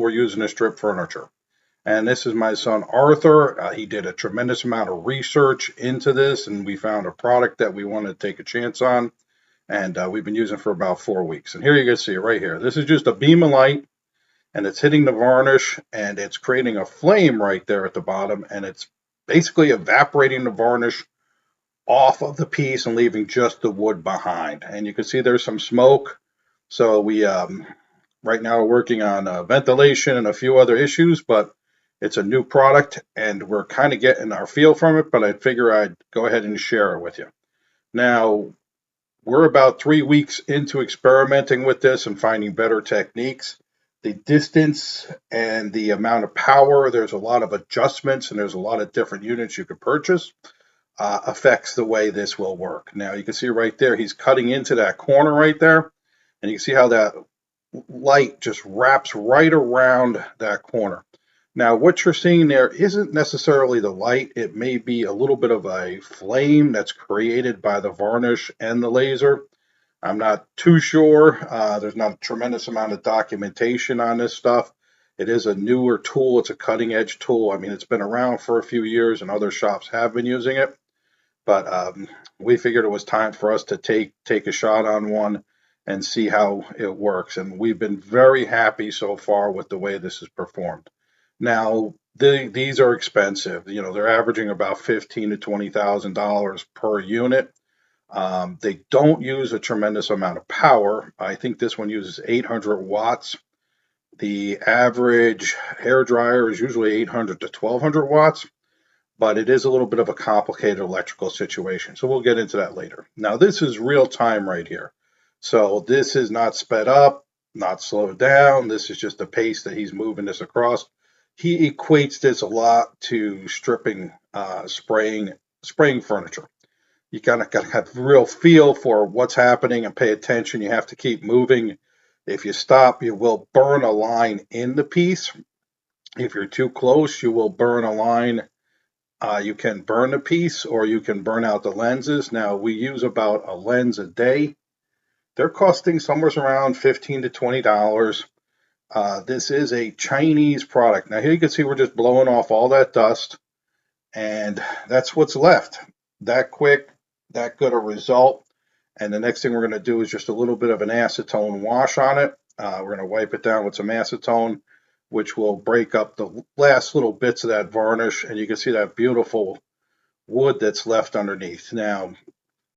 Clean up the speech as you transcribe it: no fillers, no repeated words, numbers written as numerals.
we're using to strip furniture. And this is my son Arthur. He did a tremendous amount of research into this, and we found a product that we want to take a chance on. And we've been using it for about 4 weeks. And here you can see it right here. This is just a beam of light, and it's hitting the varnish, and it's creating a flame right there at the bottom, and it's basically evaporating the varnish off of the piece and leaving just the wood behind. And you can see there's some smoke. So we right now we're working on ventilation and a few other issues, but it's a new product and we're kind of getting our feel from it, but I figure I'd go ahead and share it with you. Now, we're about 3 weeks into experimenting with this and finding better techniques. The distance and the amount of power, there's a lot of adjustments and there's a lot of different units you could purchase, affects the way this will work. Now, you can see right there, he's cutting into that corner right there, and you can see how that light just wraps right around that corner. Now, what you're seeing there isn't necessarily the light. It may be a little bit of a flame that's created by the varnish and the laser. I'm not too sure. There's not a tremendous amount of documentation on this stuff. It is a newer tool. It's a cutting edge tool. I mean, it's been around for a few years and other shops have been using it. But we figured it was time for us to take a shot on one and see how it works. And we've been very happy so far with the way this has performed. Now, these are expensive. You know, they're averaging about $15,000 to $20,000 per unit. They don't use a tremendous amount of power. I think this one uses 800 watts. The average hair dryer is usually 800 to 1200 watts, but it is a little bit of a complicated electrical situation. So we'll get into that later. Now, this is real time right here. So this is not sped up, not slowed down. This is just the pace that he's moving this across. He equates this a lot to stripping, spraying furniture. You kind of got to have real feel for what's happening and pay attention. You have to keep moving. If you stop, you will burn a line in the piece. If you're too close, you will burn a line. You can burn the piece or you can burn out the lenses. Now, we use about a lens a day. They're costing somewhere around $15 to $20. This is a Chinese product. Now here you can see we're just blowing off all that dust, and that's what's left. That quick, that good a result. And the next thing we're going to do is just a little bit of an acetone wash on it. We're going to wipe it down with some acetone, which will break up the last little bits of that varnish, and you can see that beautiful wood that's left underneath. Now,